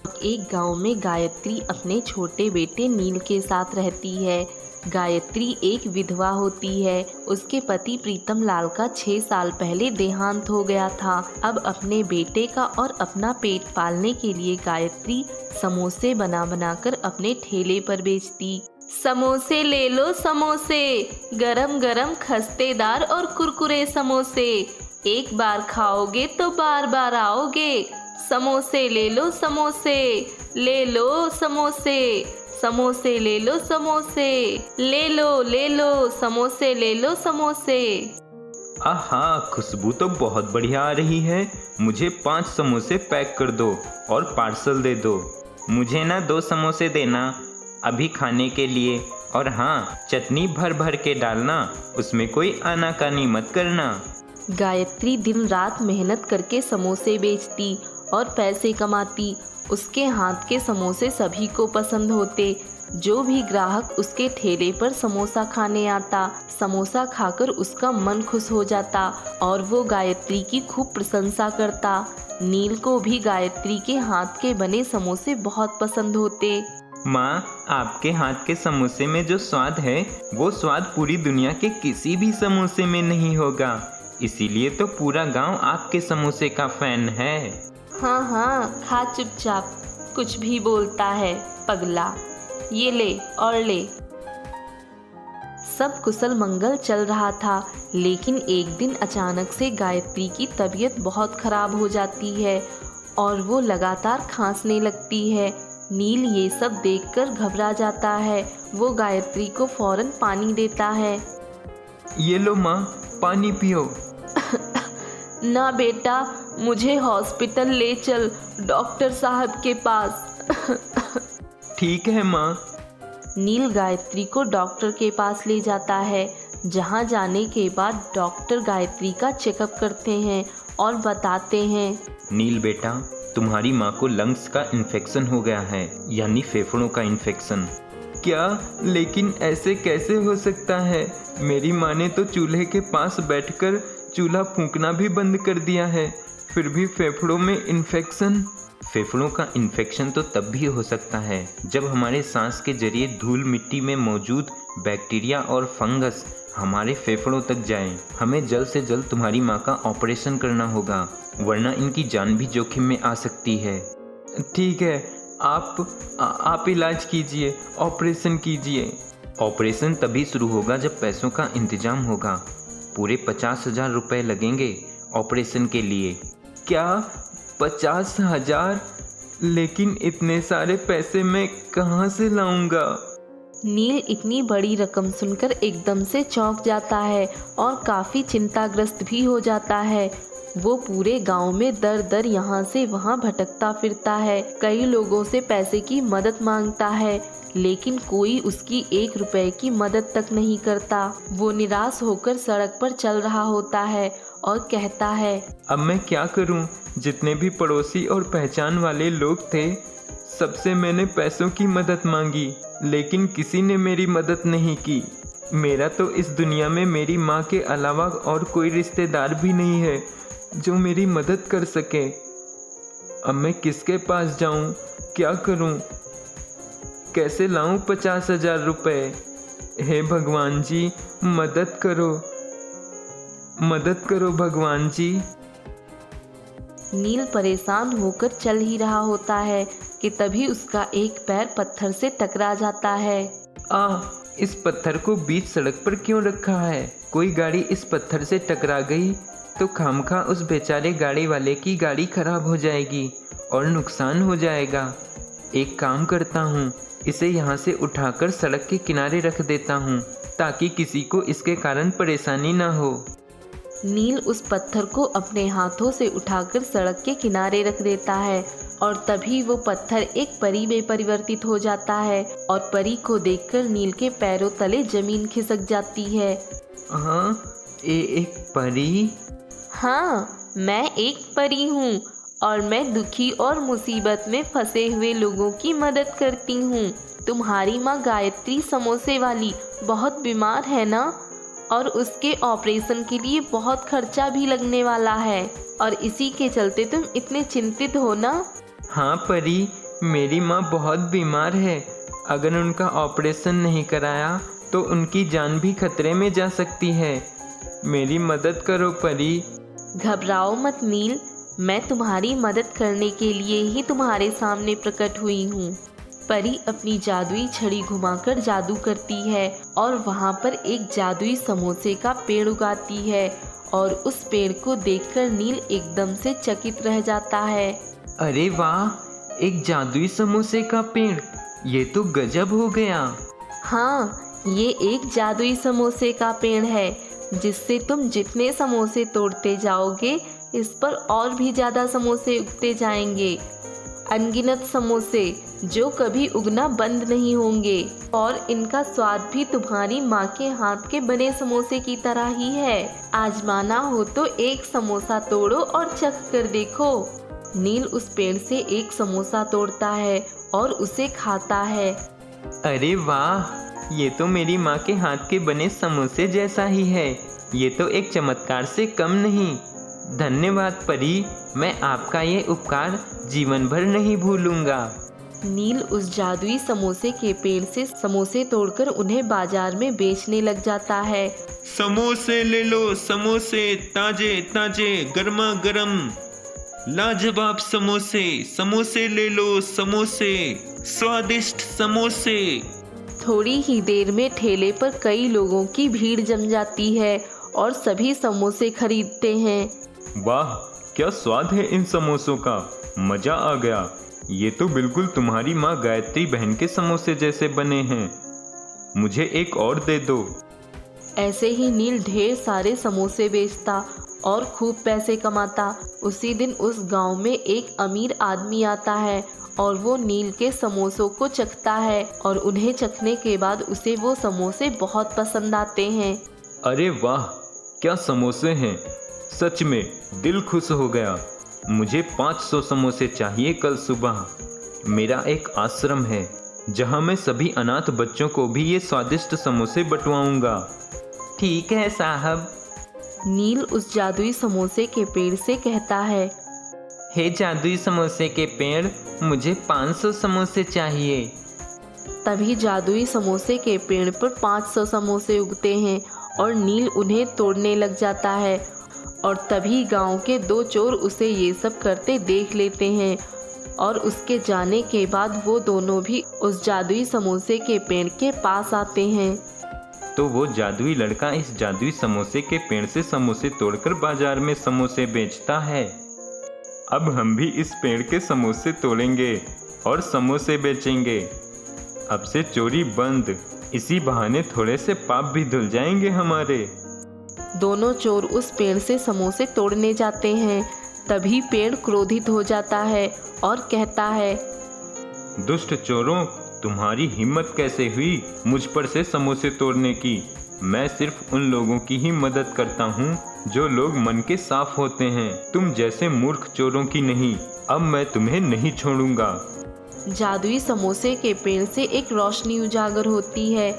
एक गांव में गायत्री अपने छोटे बेटे नील के साथ रहती है। गायत्री एक विधवा होती है। उसके पति प्रीतम लाल का 6 साल पहले देहांत हो गया था। अब अपने बेटे का और अपना पेट पालने के लिए गायत्री समोसे बना बनाकर अपने ठेले पर बेचती। समोसे ले लो समोसे, गरम गरम खस्तेदार और कुरकुरे समोसे, एक बार खाओगे तो बार बार आओगे। समोसे ले लो समोसे, ले लो समोसे, समोसे ले लो समोसे, ले लो समोसे, ले लो समोसे। आहा, खुशबू तो बहुत बढ़िया आ रही है। मुझे 5 समोसे पैक कर दो और पार्सल दे दो। मुझे ना 2 समोसे देना अभी खाने के लिए, और हाँ, चटनी भर भर के डालना, उसमें कोई आनाकानी मत करना। गायत्री दिन रात मेहनत करके समोसे बेचती और पैसे कमाती। उसके हाथ के समोसे सभी को पसंद होते। जो भी ग्राहक उसके ठेले पर समोसा खाने आता, समोसा खाकर उसका मन खुश हो जाता और वो गायत्री की खूब प्रशंसा करता। नील को भी गायत्री के हाथ के बने समोसे बहुत पसंद होते। माँ, आपके हाथ के समोसे में जो स्वाद है, वो स्वाद पूरी दुनिया के किसी भी समोसे में नहीं होगा। इसीलिए तो पूरा गांव आपके समोसे का फैन है। हाँ हाँ, खा चुपचाप, कुछ भी बोलता है पगला। ये ले और ले। सब कुशल मंगल चल रहा था, लेकिन एक दिन अचानक से गायत्री की तबीयत बहुत खराब हो जाती है और वो लगातार खांसने लगती है। नील ये सब देखकर घबरा जाता है। वो गायत्री को फौरन पानी देता है। ये लो माँ, पानी पियो। ना बेटा, मुझे हॉस्पिटल ले चल, डॉक्टर साहब के पास। ठीक है माँ। नील गायत्री को डॉक्टर के पास ले जाता है, जहाँ जाने के बाद डॉक्टर गायत्री का चेकअप करते हैं और बताते हैं, नील बेटा, तुम्हारी माँ को लंग्स का इन्फेक्शन हो गया है, यानी फेफड़ों का इन्फेक्शन। क्या? लेकिन ऐसे कैसे हो सकता है? मेरी माँ ने तो चूल्हे के पास बैठकर चूल्हा फूंकना भी बंद कर दिया है, फिर भी फेफड़ों में इन्फेक्शन। फेफड़ों का इन्फेक्शन तो तब भी हो सकता है जब हमारे सांस के जरिए धूल मिट्टी में मौजूद बैक्टीरिया और फंगस हमारे फेफड़ों तक जाएं। हमें जल्द से जल्द तुम्हारी माँ का ऑपरेशन करना होगा, वरना इनकी जान भी जोखिम में आ सकती है। ठीक है, आप इलाज कीजिए, ऑपरेशन कीजिए। ऑपरेशन तभी शुरू होगा जब पैसों का इंतजाम होगा। पूरे 50,000 रुपये लगेंगे ऑपरेशन के लिए। क्या? 50,000? लेकिन इतने सारे पैसे मैं कहाँ से लाऊंगा? नील इतनी बड़ी रकम सुनकर एकदम से चौंक जाता है और काफ़ी चिंताग्रस्त भी हो जाता है। वो पूरे गांव में दर दर यहाँ से वहाँ भटकता फिरता है। कई लोगों से पैसे की मदद मांगता है, लेकिन कोई उसकी 1 रुपए की मदद तक नहीं करता। वो निराश होकर सड़क पर चल रहा होता है और कहता है, अब मैं क्या करूं? जितने भी पड़ोसी और पहचान वाले लोग थे, सबसे मैंने पैसों की मदद मांगी, लेकिन किसी ने मेरी मदद नहीं की। मेरा तो इस दुनिया में मेरी माँ के अलावा और कोई रिश्तेदार भी नहीं है जो मेरी मदद कर सके। अब मैं किसके पास जाऊं? क्या करूं? कैसे लाऊं 50,000 रुपये? हे भगवान जी, मदद करो, मदद करो भगवान जी। नील परेशान होकर चल ही रहा होता है कि तभी उसका एक पैर पत्थर से टकरा जाता है। इस पत्थर को बीच सड़क पर क्यों रखा है? कोई गाड़ी इस पत्थर से टकरा गई तो खामखा उस बेचारे गाड़ी वाले की गाड़ी खराब हो जाएगी और नुकसान हो जाएगा। एक काम करता हूँ, इसे यहाँ से उठाकर सड़क के किनारे रख देता हूँ ताकि किसी को इसके कारण परेशानी ना हो। नील उस पत्थर को अपने हाथों से उठाकर सड़क के किनारे रख देता है और तभी वो पत्थर एक परी में परिवर्तित हो जाता है और परी को देखकर नील के पैरों तले जमीन खिसक जाती है। हाँ, एक परी? हाँ, मैं एक परी हूँ और मैं दुखी और मुसीबत में फंसे हुए लोगों की मदद करती हूँ। तुम्हारी माँ गायत्री समोसे वाली बहुत बीमार है ना, और उसके ऑपरेशन के लिए बहुत खर्चा भी लगने वाला है, और इसी के चलते तुम इतने चिंतित हो ना। हाँ परी, मेरी माँ बहुत बीमार है। अगर उनका ऑपरेशन नहीं कराया तो उनकी जान भी खतरे में जा सकती है। मेरी मदद करो परी। घबराओ मत नील, मैं तुम्हारी मदद करने के लिए ही तुम्हारे सामने प्रकट हुई हूँ। परी अपनी जादुई छड़ी घुमाकर जादू करती है और वहाँ पर एक जादुई समोसे का पेड़ उगाती है और उस पेड़ को देखकर नील एकदम से चकित रह जाता है। अरे वाह, एक जादुई समोसे का पेड़, ये तो गजब हो गया। हाँ, ये एक जादुई समोसे का पेड़ है जिससे तुम जितने समोसे तोड़ते जाओगे इस पर और भी ज़्यादा समोसे उगते जाएंगे। अनगिनत समोसे जो कभी उगना बंद नहीं होंगे और इनका स्वाद भी तुम्हारी माँ के हाथ के बने समोसे की तरह ही है। आजमाना हो तो एक समोसा तोड़ो और चख कर देखो। नील उस पेड़ से एक समोसा तोड़ता है और उसे खाता है। अरे वाह, ये तो मेरी माँ के हाथ के बने समोसे जैसा ही है। ये तो एक चमत्कार से कम नहीं। धन्यवाद परी, मैं आपका ये उपकार जीवन भर नहीं भूलूंगा। नील उस जादुई समोसे के पेड़ से समोसे तोड़कर उन्हें बाजार में बेचने लग जाता है। समोसे ले लो, समोसे ताजे ताजे गर्मा गर्म, लाजवाब समोसे, समोसे ले लो, समोसे स्वादिष्ट समोसे। थोड़ी ही देर में ठेले पर कई लोगों की भीड़ जम जाती है और सभी समोसे खरीदते हैं। वाह, क्या स्वाद है इन समोसों का, मजा आ गया। ये तो बिल्कुल तुम्हारी माँ गायत्री बहन के समोसे जैसे बने हैं। मुझे एक और दे दो। ऐसे ही नील ढेर सारे समोसे बेचता और खूब पैसे कमाता। उसी दिन उस गांव में एक अमीर आदमी आता है और वो नील के समोसों को चखता है और उन्हें चखने के बाद उसे वो समोसे बहुत पसंद आते हैं। अरे वाह, क्या समोसे हैं, सच में दिल खुश हो गया। मुझे 500 समोसे चाहिए कल सुबह। मेरा एक आश्रम है जहाँ मैं सभी अनाथ बच्चों को भी ये स्वादिष्ट समोसे बंटवाऊंगा। ठीक है साहब। नील उस जादुई समोसे के पेड़ से कहता है, हे जादुई समोसे के पेड़, मुझे 500 समोसे चाहिए। तभी जादुई समोसे के पेड़ पर 500 समोसे उगते हैं और नील उन्हें तोड़ने लग जाता है और तभी गांव के 2 चोर उसे ये सब करते देख लेते हैं और उसके जाने के बाद वो दोनों भी उस जादुई समोसे के पेड़ के पास आते हैं। तो वो जादुई लड़का इस जादुई समोसे के पेड़ से समोसे तोड़कर बाजार में समोसे बेचता है। अब हम भी इस पेड़ के समोसे तोड़ेंगे और समोसे बेचेंगे। अब से चोरी बंद। इसी बहाने थोड़े से पाप भी धुल जाएंगे हमारे। दोनों चोर उस पेड़ से समोसे तोड़ने जाते हैं। तभी पेड़ क्रोधित हो जाता है और कहता है, दुष्ट चोरों, तुम्हारी हिम्मत कैसे हुई मुझ पर से समोसे तोड़ने की? मैं सिर्फ उन लोगों की ही मदद करता हूँ जो लोग मन के साफ होते हैं, तुम जैसे मूर्ख चोरों की नहीं। अब मैं तुम्हें नहीं छोड़ूंगा। जादुई समोसे के पेड़ से एक रोशनी उजागर होती है।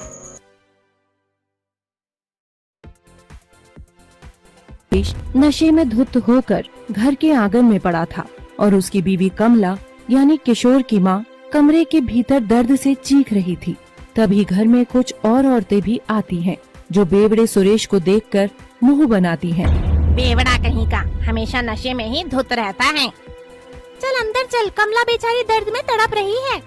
नशे में धुत होकर घर के आंगन में पड़ा था और उसकी बीवी कमला यानी किशोर की माँ कमरे के भीतर दर्द से चीख रही थी। तभी घर में कुछ और औरतें भी आती हैं, जो बेवड़े सुरेश को देखकर मुंह बनाती हैं। बेवड़ा कहीं का, हमेशा नशे में ही धुत रहता है। चल अंदर चल, कमला बेचारी दर्द में तड़प रही है।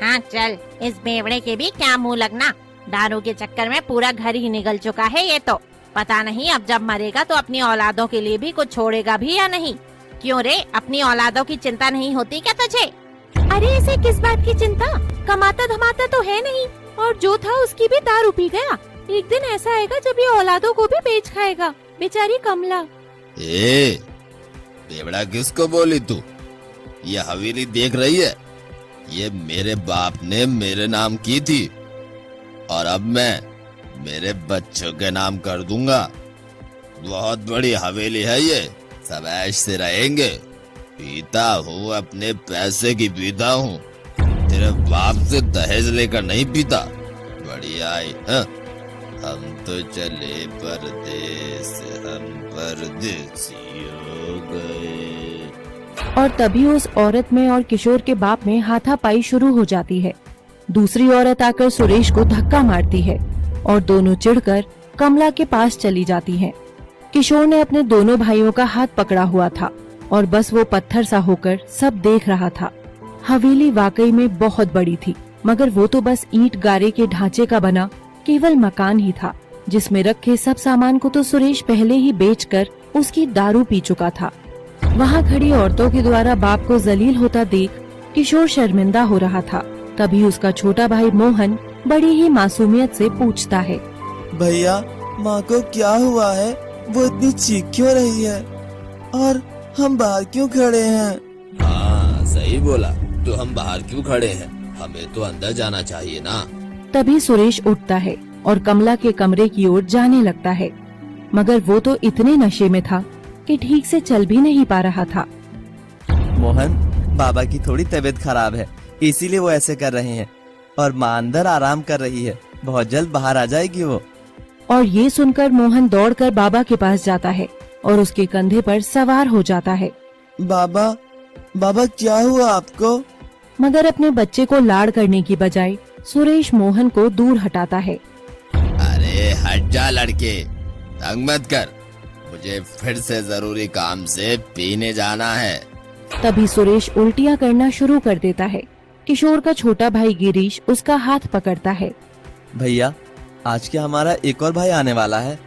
हाँ चल, इस बेवड़े के भी क्या मुंह लगना। दारू के चक्कर में पूरा घर ही निगल चुका है ये तो। पता नहीं अब जब मरेगा तो अपनी औलादों के लिए भी कुछ छोड़ेगा भी या नहीं। क्यों रे, अपनी औलादों की चिंता नहीं होती क्या तुझे? अरे ऐसे किस बात की चिंता, कमाता धमाता तो है नहीं और जो था उसकी भी दारू पी गया। एक दिन ऐसा आएगा जब ये औलादों को भी बेच खाएगा, बेचारी कमला। ए, बेवड़ा किसको बोली तू? ये हवेली देख रही है? ये मेरे बाप ने मेरे नाम की थी और अब मैं मेरे बच्चों के नाम कर दूंगा। बहुत बड़ी हवेली है ये, सब ऐश से रहेंगे। पीता हूँ अपने पैसे की पीता हूँ, तेरे बाप से दहेज लेकर नहीं पीता। बढ़िया आई। हम तो चले परदेस, हम परदेसी हो गए। और तभी उस औरत में और किशोर के बाप में हाथापाई शुरू हो जाती है। दूसरी औरत आकर सुरेश को धक्का मारती है और दोनों चिढ़कर कमला के पास चली जाती हैं। किशोर ने अपने दोनों भाइयों का हाथ पकड़ा हुआ था और बस वो पत्थर सा होकर सब देख रहा था। हवेली वाकई में बहुत बड़ी थी, मगर वो तो बस ईंट गारे के ढांचे का बना केवल मकान ही था, जिसमें रखे सब सामान को तो सुरेश पहले ही बेचकर उसकी दारू पी चुका था। वहाँ खड़ी औरतों के द्वारा बाप को जलील होता देख किशोर शर्मिंदा हो रहा था। तभी उसका छोटा भाई मोहन बड़ी ही मासूमियत से पूछता है, भैया माँ को क्या हुआ है? वो इतनी चीख क्यों रही है और हम बाहर क्यों खड़े हैं? हाँ सही बोला, तो हम बाहर क्यों खड़े हैं? हमें तो अंदर जाना चाहिए ना। तभी सुरेश उठता है और कमला के कमरे की ओर जाने लगता है, मगर वो तो इतने नशे में था कि ठीक से चल भी नहीं पा रहा था। मोहन, बाबा की थोड़ी तबीयत खराब है, इसीलिए वो ऐसे कर रहे हैं, और माँ अंदर आराम कर रही है, बहुत जल्द बाहर आ जाएगी वो। और ये सुनकर मोहन दौड़कर बाबा के पास जाता है और उसके कंधे पर सवार हो जाता है। बाबा, बाबा क्या हुआ आपको? मगर अपने बच्चे को लाड़ करने की बजाय सुरेश मोहन को दूर हटाता है। अरे हट जा लड़के, तंग मत कर, मुझे फिर से जरूरी काम से पीने जाना है। तभी सुरेश उल्टियाँ करना शुरू कर देता है। किशोर का छोटा भाई गिरीश उसका हाथ पकड़ता है। भैया, आज क्या हमारा एक और भाई आने वाला है?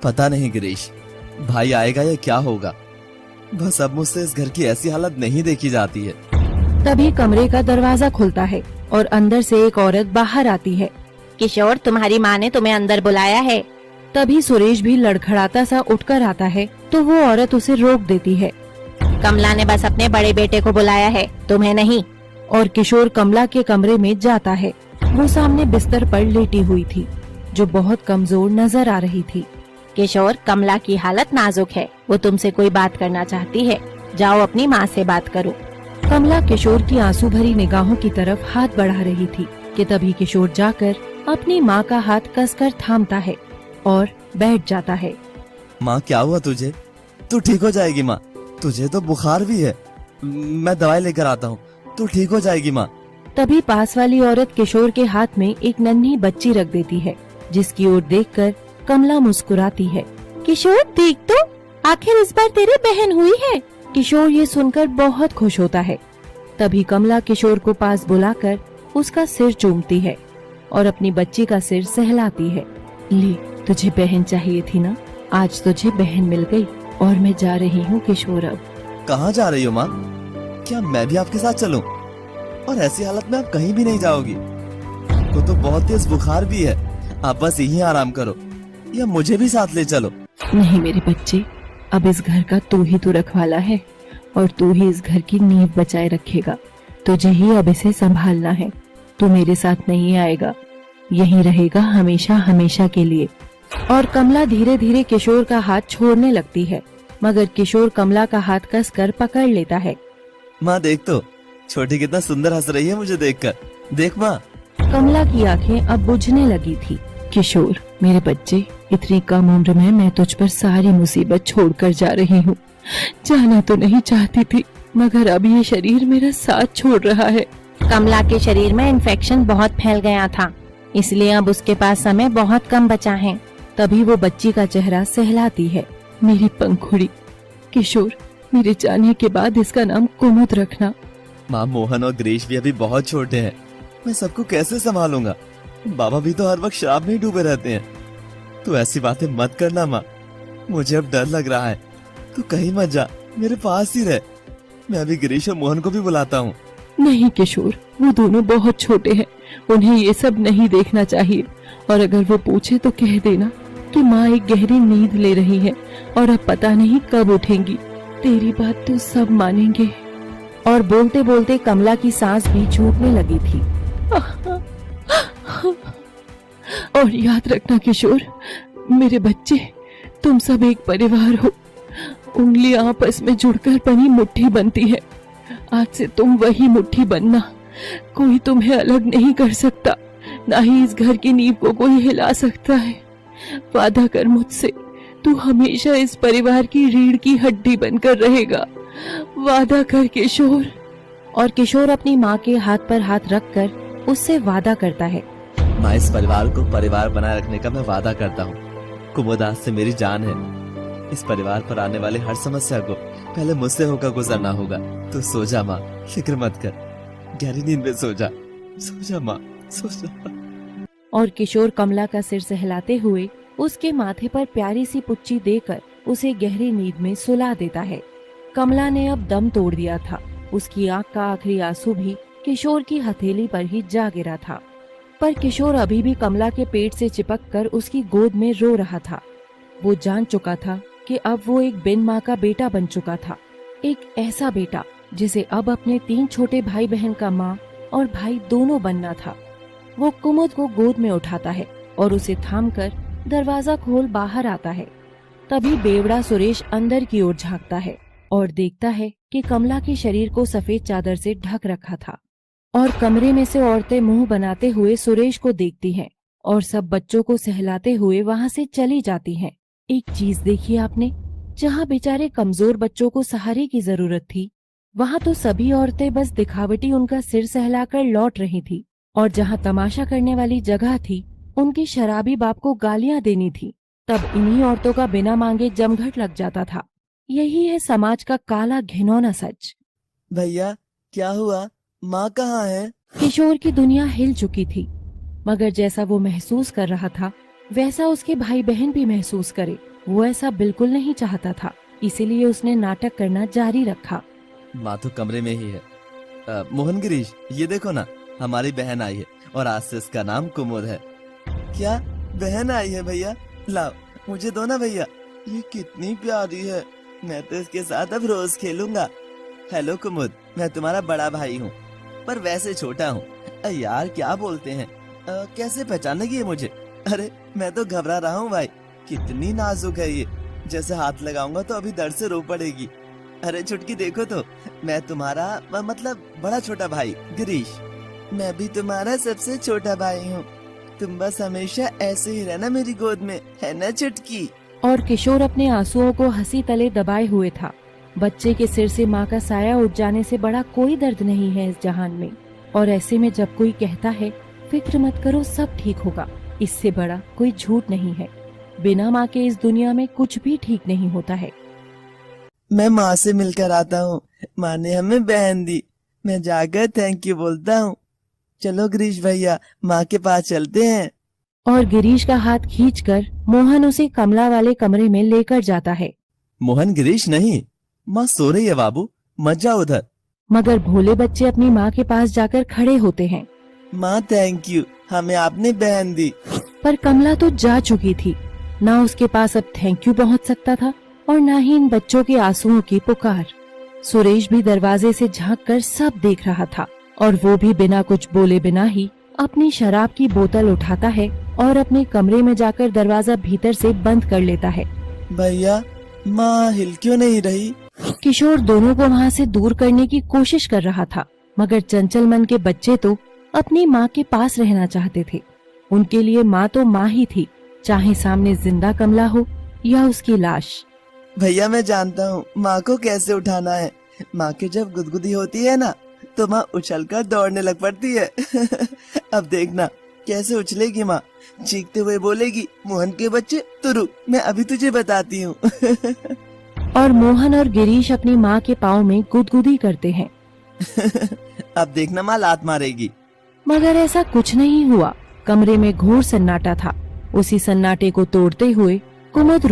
पता नहीं गिरीश, भाई आएगा या क्या होगा। बस अब मुझसे इस घर की ऐसी हालत नहीं देखी जाती है। तभी कमरे का दरवाजा खुलता है और अंदर से एक औरत बाहर आती है। किशोर, तुम्हारी माँ ने तुम्हें अंदर बुलाया है। तभी सुरेश भी लड़खड़ाता सा उठकर आता है तो वो औरत उसे रोक देती है। कमला ने बस अपने बड़े बेटे को बुलाया है, तुम्हें नहीं। और किशोर कमला के कमरे में जाता है। वो सामने बिस्तर पर लेटी हुई थी, जो बहुत कमजोर नजर आ रही थी। किशोर, कमला की हालत नाजुक है, वो तुमसे कोई बात करना चाहती है, जाओ अपनी माँ से बात करो। कमला किशोर की आंसू भरी निगाहों की तरफ हाथ बढ़ा रही थी कि तभी किशोर जाकर अपनी माँ का हाथ कसकर थामता है और बैठ जाता है। माँ, क्या हुआ तुझे? तू ठीक हो जाएगी माँ, तुझे तो बुखार भी है, मैं दवाई लेकर आता हूँ, तू ठीक हो जाएगी माँ। तभी पास वाली औरत किशोर के हाथ में एक नन्ही बच्ची रख देती है, जिसकी ओर देखकर कमला मुस्कुराती है। किशोर, देख तो, आखिर इस बार तेरी बहन हुई है। किशोर ये सुनकर बहुत खुश होता है। तभी कमला किशोर को पास बुलाकर उसका सिर चूमती है और अपनी बच्ची का सिर सहलाती है। ले, तुझे बहन चाहिए थी ना, आज तुझे बहन मिल गई और मैं जा रही हूँ किशोर। अब कहाँ जा रही हो माँ? क्या मैं भी आपके साथ चलूं? और ऐसी हालत में आप कहीं भी नहीं जाओगी। आपको तो बहुत तेज बुखार भी है, आप बस यहीं आराम करो या मुझे भी साथ ले चलो। नहीं मेरे बच्चे, अब इस घर का तू ही तो रखवाला है और तू ही इस घर की नींव बचाए रखेगा। तुझे ही अब इसे संभालना है। तू मेरे साथ नहीं आएगा, यहीं रहेगा हमेशा हमेशा के लिए। और कमला धीरे धीरे किशोर का हाथ छोड़ने लगती है, मगर किशोर कमला का हाथ कसकर पकड़ लेता है। माँ देख तो, छोटी कितना सुंदर हंस रही है मुझे देखकर। देख माँ। कमला की आंखें अब बुझने लगी थी। किशोर मेरे बच्चे, इतनी कम उम्र में मैं तुझ पर सारी मुसीबत छोड़कर जा रही हूँ। जाना तो नहीं चाहती थी, मगर अब ये शरीर मेरा साथ छोड़ रहा है। कमला के शरीर में इन्फेक्शन बहुत फैल गया था, इसलिए अब उसके पास समय बहुत कम बचा है। तभी वो बच्ची का चेहरा सहलाती है। मेरी पंखुड़ी, किशोर मेरे जाने के बाद इसका नाम कुमुद रखना। माँ, मोहन और गिरीश भी अभी बहुत छोटे हैं, मैं सबको कैसे संभालूंगा? बाबा भी तो हर वक्त शराब में ही डूबे रहते हैं। तू ऐसी बातें मत करना माँ, मुझे अब डर लग रहा है। तू कहीं मत जा, मेरे पास ही रह। मैं अभी गिरीश और मोहन को भी बुलाता हूँ। नहीं किशोर, वो दोनों बहुत छोटे हैं, उन्हें ये सब नहीं देखना चाहिए। और अगर वो पूछे तो कह देना कि माँ एक गहरी नींद ले रही है और अब पता नहीं कब उठेंगी। तेरी बात तो सब मानेंगे। और बोलते बोलते कमला की सांस भी छूटने लगी थी। और याद रखना किशोर, मेरे बच्चे, तुम सब एक परिवार हो। उंगलियां आपस में जुड़कर बनी मुट्ठी बनती है। आज से तुम वही मुट्ठी बनना। कोई तुम्हें अलग नहीं कर सकता, ना ही इस घर की नींव को कोई हिला सकता है। वादा कर मुझसे, तू हमेशा इस परिवार की रीढ़ की हड्डी बनकर रहेगा वादा कर किशोर। और किशोर अपनी माँ के हाथ पर हाथ रखकर उससे वादा करता है। माँ, इस परिवार को परिवार बनाए रखने का मैं वादा करता हूँ। कुमुद आज से मेरी जान है। इस परिवार पर आने वाली हर समस्या को पहले मुझसे होकर गुजरना होगा। तो सो जा माँ, फिक्र मत कर, गहरी नींद में सो जा। सो जा माँ, सो जा। और किशोर कमला का सिर सहलाते हुए उसके माथे पर प्यारी सी पुच्ची देकर उसे गहरी नींद में सुला देता है। कमला ने अब दम तोड़ दिया था। उसकी आंख का आखिरी आंसू भी किशोर की हथेली पर ही जा गिरा था। पर किशोर अभी भी कमला के पेट से चिपक कर उसकी गोद में रो रहा था। वो जान चुका था कि अब वो एक बिन माँ का बेटा बन चुका था। एक ऐसा बेटा जिसे अब अपने 3 छोटे भाई बहन का माँ और भाई दोनों बनना था। वो कुमुद को गोद में उठाता है और उसे थामकर दरवाजा खोल बाहर आता है। तभी बेवड़ा सुरेश अंदर की ओर झांकता है और देखता है कि कमला के शरीर को सफेद चादर से ढक रखा था। और कमरे में से औरतें मुंह बनाते हुए सुरेश को देखती हैं और सब बच्चों को सहलाते हुए वहां से चली जाती हैं। एक चीज देखी आपने, जहाँ बेचारे कमजोर बच्चों को सहारे की जरूरत थी, वहाँ तो सभी औरतें बस दिखावटी उनका सिर सहलाकर लौट रही थी। और जहाँ तमाशा करने वाली जगह थी, उनके शराबी बाप को गालियां देनी थी, तब इन्हीं औरतों का बिना मांगे जमघट लग जाता था। यही है समाज का काला घिनौना सच। भैया, क्या हुआ? माँ कहाँ है? किशोर की दुनिया हिल चुकी थी, मगर जैसा वो महसूस कर रहा था वैसा उसके भाई बहन भी महसूस करे। वो ऐसा बिल्कुल नहीं चाहता था, इसीलिए उसने नाटक करना जारी रखा। माँ तो कमरे में ही है। मोहन गिरीश, ये देखो ना, हमारी बहन आई है और आज से इसका नाम कुमुद है। क्या बहन आई है भैया? लाओ मुझे दो ना भैया, ये कितनी प्यारी है। मैं तो इसके साथ अब रोज खेलूंगा। हेलो कुमुद, मैं तुम्हारा बड़ा भाई हूँ, पर वैसे छोटा हूँ। यार क्या बोलते हैं, कैसे पहचानेगी ये मुझे? अरे मैं तो घबरा रहा हूँ भाई, कितनी नाजुक है ये। जैसे हाथ लगाऊंगा तो अभी दर्द से रो पड़ेगी। अरे छुटकी देखो तो, मैं तुम्हारा मतलब बड़ा छोटा भाई गिरीश। मैं भी तुम्हारा सबसे छोटा भाई हूँ। तुम बस हमेशा ऐसे ही रहना मेरी गोद में, है ना छुटकी? और किशोर अपने आंसुओं को हंसी तले दबाए हुए था। बच्चे के सिर से माँ का साया उठ जाने से बड़ा कोई दर्द नहीं है इस जहान में। और ऐसे में जब कोई कहता है फिक्र मत करो सब ठीक होगा, इससे बड़ा कोई झूठ नहीं है। बिना माँ के इस दुनिया में कुछ भी ठीक नहीं होता है। मैं माँ से मिलकर आता हूँ। माँ ने हमें बहन दी। मैं जाकर थैंक यू बोलता हूँ। चलो गिरीश भैया, माँ के पास चलते हैं। और गिरीश का हाथ खींचकर मोहन उसे कमला वाले कमरे में लेकर जाता है। मोहन, गिरीश नहीं, माँ सो रही है बाबू, मत जाओ उधर। मगर भोले बच्चे अपनी माँ के पास जाकर खड़े होते हैं। माँ थैंक यू, हमें आपने बहन दी। पर कमला तो जा चुकी थी। ना उसके पास अब थैंक यू पहुँच सकता था और ना ही इन बच्चों के आंसुओं की पुकार। सुरेश भी दरवाजे से झांककर सब देख रहा था और वो भी बिना कुछ बोले बिना ही अपनी शराब की बोतल उठाता है और अपने कमरे में जाकर दरवाजा भीतर से बंद कर लेता है। भैया, माँ हिल क्यों नहीं रही? किशोर दोनों को वहाँ से दूर करने की कोशिश कर रहा था, मगर चंचल मन के बच्चे तो अपनी माँ के पास रहना चाहते थे। उनके लिए माँ तो माँ ही थी, चाहे सामने जिंदा कमला हो या उसकी लाश। भैया मैं जानता हूँ माँ को कैसे उठाना है। माँ की जब गुदगुदी होती है ना, तो माँ उछलकर दौड़ने लग पड़ती है। अब देखना कैसे उछलेगी माँ, चीखते हुए बोलेगी, मोहन के बच्चे तो रुक, मैं अभी तुझे बताती हूँ। और मोहन और गिरीश अपनी माँ के पाँव में गुदगुदी करते हैं। अब देखना माँ लात मारेगी। मगर ऐसा कुछ नहीं हुआ। कमरे में घोर सन्नाटा था। उसी सन्नाटे को तोड़ते हुए कुमुद